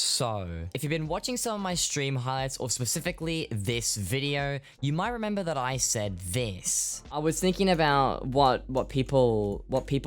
So, if you've been watching some of my stream highlights or specifically this video, you might remember that I said this. I was thinking about what people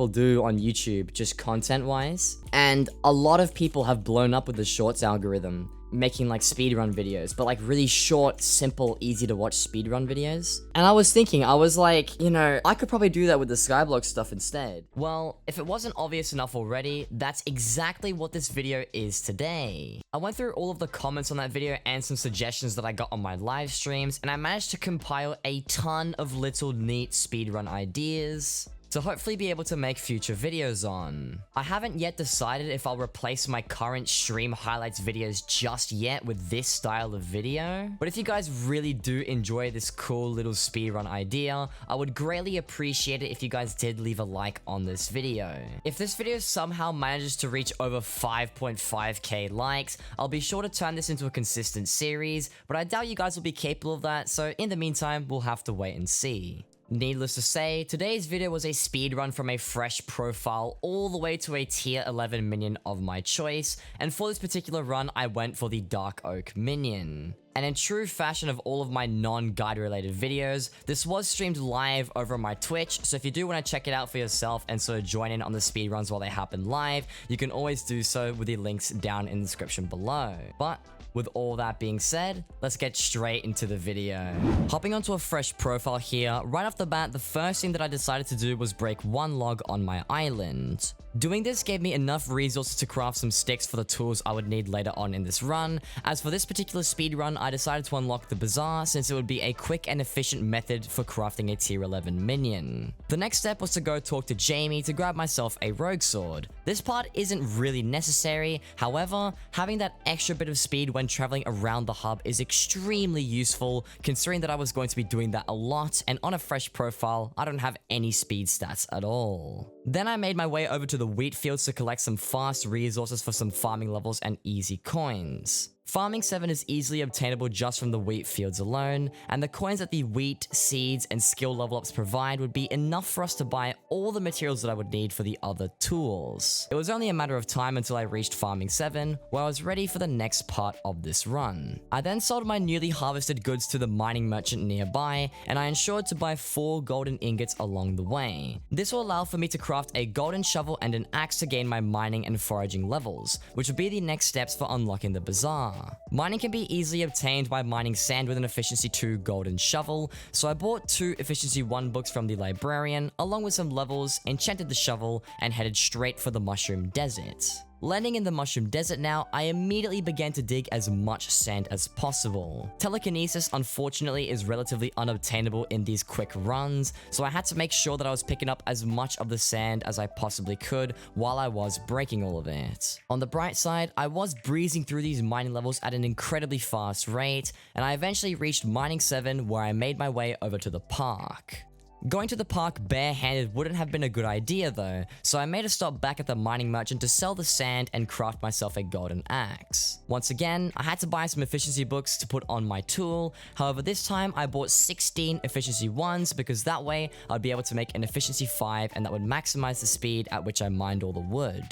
do on YouTube just content-wise, and a lot of people have blown up with the shorts algorithm, making like speedrun videos, but like really short, simple, easy to watch speedrun videos. And I was thinking, I was like, you know, I could probably do that with the Skyblock stuff instead. Well, if it wasn't obvious enough already, that's exactly what this video is today. I went through all of the comments on that video and some suggestions that I got on my live streams, and I managed to compile a ton of little neat speedrun ideas to hopefully be able to make future videos on. I haven't yet decided if I'll replace my current stream highlights videos just yet with this style of video, but if you guys really do enjoy this cool little speedrun idea, I would greatly appreciate it if you guys did leave a like on this video. If this video somehow manages to reach over 5.5k likes, I'll be sure to turn this into a consistent series, but I doubt you guys will be capable of that, so in the meantime, we'll have to wait and see. Needless to say, today's video was a speedrun from a fresh profile all the way to a tier 11 minion of my choice, and for this particular run, I went for the Dark Oak minion. And in true fashion of all of my non-guide related videos, this was streamed live over my Twitch, so if you do want to check it out for yourself and sort of join in on the speedruns while they happen live, you can always do so with the links down in the description below. But with all that being said, let's get straight into the video. Hopping onto a fresh profile here, right off the bat, the first thing that I decided to do was break one log on my island. Doing this gave me enough resources to craft some sticks for the tools I would need later on in this run. As for this particular speed run, I decided to unlock the Bazaar since it would be a quick and efficient method for crafting a tier 11 minion. The next step was to go talk to Jamie to grab myself a rogue sword. This part isn't really necessary, however, having that extra bit of speed when traveling around the hub is extremely useful, considering that I was going to be doing that a lot, and on a fresh profile, I don't have any speed stats at all. Then I made my way over to the wheat fields to collect some fast resources for some farming levels and easy coins. Farming 7 is easily obtainable just from the wheat fields alone, and the coins that the wheat, seeds, and skill level ups provide would be enough for us to buy all the materials that I would need for the other tools. It was only a matter of time until I reached Farming 7, where I was ready for the next part of this run. I then sold my newly harvested goods to the mining merchant nearby, and I ensured to buy 4 golden ingots along the way. This will allow for me to craft a golden shovel and an axe to gain my mining and foraging levels, which would be the next steps for unlocking the Bazaar. Mining can be easily obtained by mining sand with an efficiency 2 golden shovel, so I bought 2 efficiency 1 books from the librarian, along with some levels, enchanted the shovel, and headed straight for the mushroom desert. Landing in the mushroom desert now, I immediately began to dig as much sand as possible. Telekinesis unfortunately is relatively unobtainable in these quick runs, so I had to make sure that I was picking up as much of the sand as I possibly could while I was breaking all of it. On the bright side, I was breezing through these mining levels at an incredibly fast rate, and I eventually reached mining 7 where I made my way over to the park. Going to the park barehanded wouldn't have been a good idea though, so I made a stop back at the mining merchant to sell the sand and craft myself a golden axe. Once again, I had to buy some efficiency books to put on my tool, however this time I bought 16 efficiency 1s because that way I'd be able to make an efficiency 5 and that would maximize the speed at which I mined all the wood.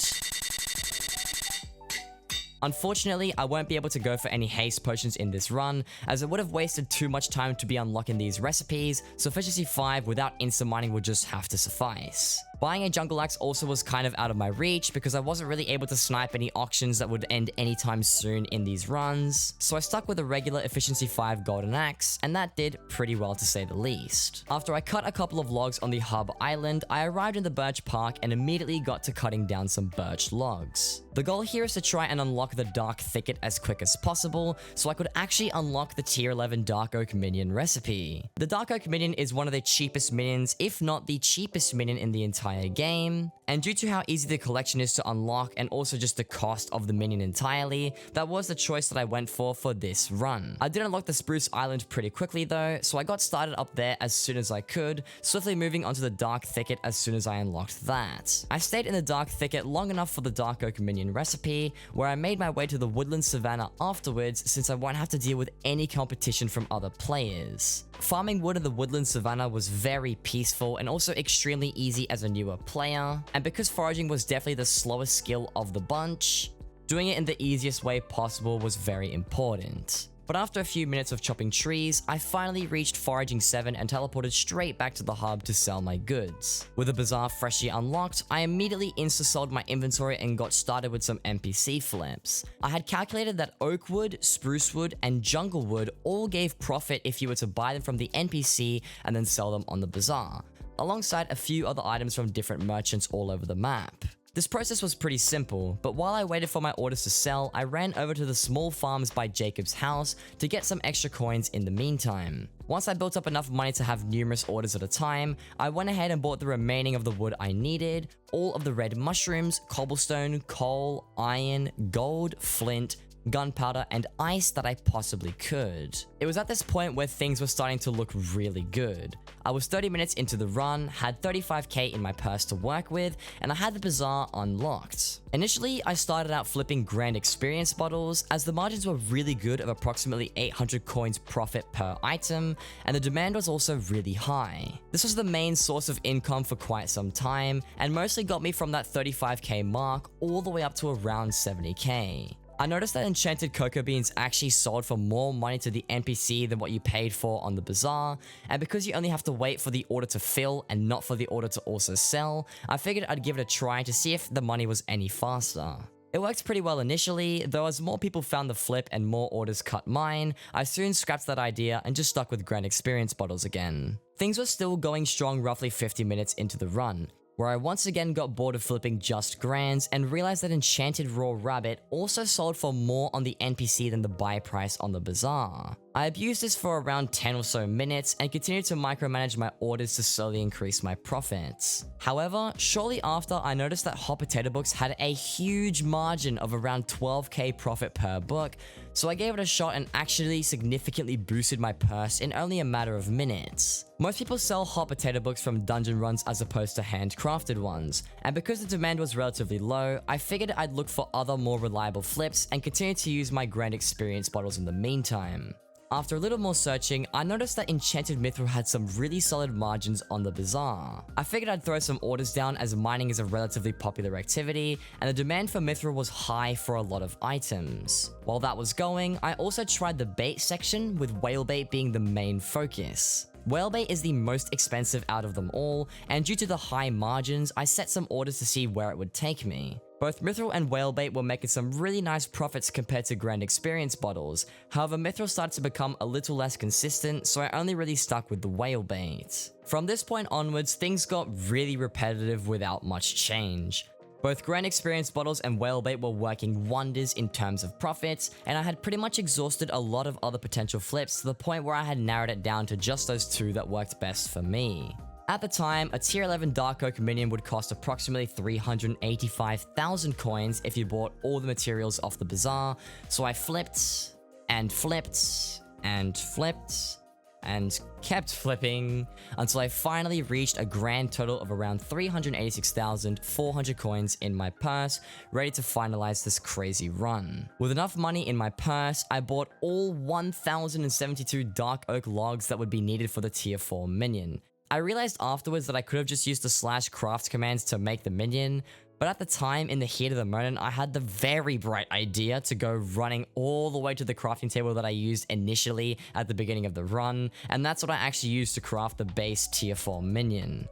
Unfortunately, I won't be able to go for any haste potions in this run, as it would have wasted too much time to be unlocking these recipes, so efficiency 5 without instant mining would just have to suffice. Buying a jungle axe also was kind of out of my reach because I wasn't really able to snipe any auctions that would end anytime soon in these runs, so I stuck with a regular efficiency 5 golden axe, and that did pretty well to say the least. After I cut a couple of logs on the hub island, I arrived in the birch park and immediately got to cutting down some birch logs. The goal here is to try and unlock the dark thicket as quick as possible, so I could actually unlock the tier 11 Dark Oak minion recipe. The Dark Oak minion is one of the cheapest minions, if not the cheapest minion in the entire game, and due to how easy the collection is to unlock and also just the cost of the minion entirely, that was the choice that I went for this run. I did unlock the Spruce Island pretty quickly though, so I got started up there as soon as I could, swiftly moving onto the Dark Thicket as soon as I unlocked that. I stayed in the Dark Thicket long enough for the Dark Oak minion recipe, where I made my way to the Woodland Savannah afterwards since I won't have to deal with any competition from other players. Farming wood in the Woodland Savannah was very peaceful and also extremely easy as a newer player, and because foraging was definitely the slowest skill of the bunch, doing it in the easiest way possible was very important. But after a few minutes of chopping trees, I finally reached Foraging 7 and teleported straight back to the hub to sell my goods. With the Bazaar freshly unlocked, I immediately insta-sold my inventory and got started with some NPC flips. I had calculated that oak wood, spruce wood, and jungle wood all gave profit if you were to buy them from the NPC and then sell them on the Bazaar, alongside a few other items from different merchants all over the map. This process was pretty simple, but while I waited for my orders to sell, I ran over to the small farms by Jacob's house to get some extra coins in the meantime. Once I built up enough money to have numerous orders at a time, I went ahead and bought the remaining of the wood I needed, all of the red mushrooms, cobblestone, coal, iron, gold, flint, gunpowder, and ice that I possibly could. It was at this point where things were starting to look really good. I was 30 minutes into the run, had 35k in my purse to work with, and I had the Bazaar unlocked. Initially, I started out flipping grand experience bottles, as the margins were really good of approximately 800 coins profit per item, and the demand was also really high. This was the main source of income for quite some time, and mostly got me from that 35k mark all the way up to around 70k. I noticed that enchanted cocoa beans actually sold for more money to the NPC than what you paid for on the Bazaar, and because you only have to wait for the order to fill and not for the order to also sell, I figured I'd give it a try to see if the money was any faster. It worked pretty well initially, though as more people found the flip and more orders cut mine, I soon scrapped that idea and just stuck with grand experience bottles again. Things were still going strong roughly 50 minutes into the run, where I once again got bored of flipping just grands and realized that enchanted raw rabbit also sold for more on the NPC than the buy price on the Bazaar. I abused this for around 10 or so minutes and continued to micromanage my orders to slowly increase my profits. However, shortly after, I noticed that hot potato books had a huge margin of around 12k profit per book, so I gave it a shot and actually significantly boosted my purse in only a matter of minutes. Most people sell hot potato books from dungeon runs as opposed to handcrafted ones, and because the demand was relatively low, I figured I'd look for other more reliable flips and continue to use my grand experience bottles in the meantime. After a little more searching, I noticed that Enchanted Mithril had some really solid margins on the Bazaar. I figured I'd throw some orders down as mining is a relatively popular activity, and the demand for Mithril was high for a lot of items. While that was going, I also tried the bait section, with whale bait being the main focus. Whale bait is the most expensive out of them all, and due to the high margins, I set some orders to see where it would take me. Both Mithril and Whalebait were making some really nice profits compared to Grand Experience bottles. However, Mithril started to become a little less consistent, so I only really stuck with the Whalebait. From this point onwards, things got really repetitive without much change. Both Grand Experience bottles and Whalebait were working wonders in terms of profits, and I had pretty much exhausted a lot of other potential flips to the point where I had narrowed it down to just those two that worked best for me. At the time, a tier 11 Dark Oak Minion would cost approximately 385,000 coins if you bought all the materials off the Bazaar, so I flipped, and flipped, and flipped, and kept flipping until I finally reached a grand total of around 386,400 coins in my purse, ready to finalize this crazy run. With enough money in my purse, I bought all 1,072 Dark Oak logs that would be needed for the tier 4 minion. I realized afterwards that I could have just used the /craft commands to make the minion, but at the time, in the heat of the moment, I had the very bright idea to go running all the way to the crafting table that I used initially at the beginning of the run, and that's what I actually used to craft the base tier 4 minion.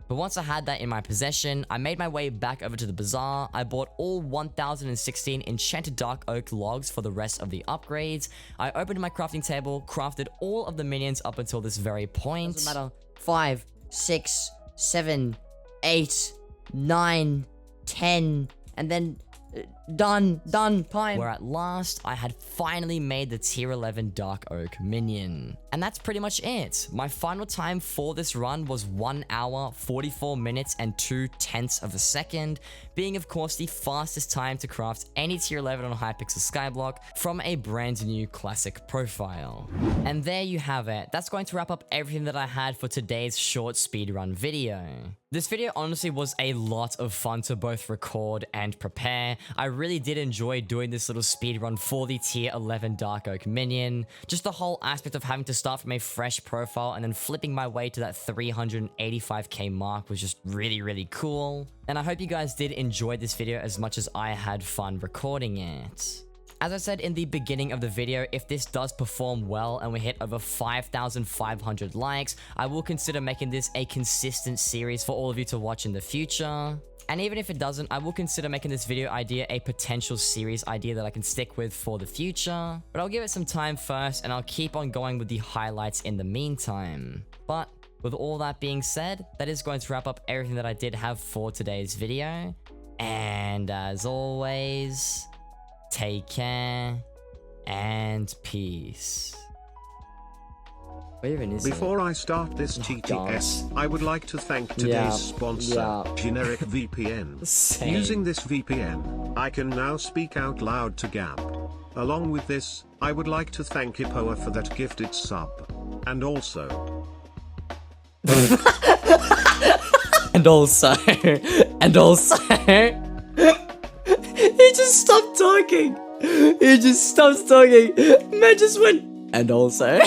But once I had that in my possession, I made my way back over to the Bazaar. I bought all 1,016 enchanted dark oak logs for the rest of the upgrades. I opened my crafting table, crafted all of the minions up until this very point. Doesn't matter. 5, 6, 7, 8, 9, 10, and then done, time. Where at last, I had finally made the tier 11 Dark Oak Minion. And that's pretty much it. My final time for this run was 1 hour, 44 minutes, and 2/10 of a second, being of course the fastest time to craft any tier 11 on Hypixel Skyblock from a brand new classic profile. And there you have it. That's going to wrap up everything that I had for today's short speedrun video. This video honestly was a lot of fun to both record and prepare. I really did enjoy doing this little speed run for the tier 11 Dark Oak Minion. Just the whole aspect of having to start from a fresh profile and then flipping my way to that 385k mark was just really, really cool. And I hope you guys did enjoy this video as much as I had fun recording it. As I said in the beginning of the video, if this does perform well and we hit over 5,500 likes, I will consider making this a consistent series for all of you to watch in the future. And even if it doesn't, I will consider making this video idea a potential series idea that I can stick with for the future. But I'll give it some time first and I'll keep on going with the highlights in the meantime. But with all that being said, that is going to wrap up everything that I did have for today's video. And as always, take care and peace. Where even is Before I start this TTS, I would like to thank today's sponsor, Generic VPN. Same. Using this VPN, I can now speak out loud to Gab. Along with this, I would like to thank Ipoa for that gifted sub. And also... And also... He just stopped talking. He just stopped talking. Man just went... And also...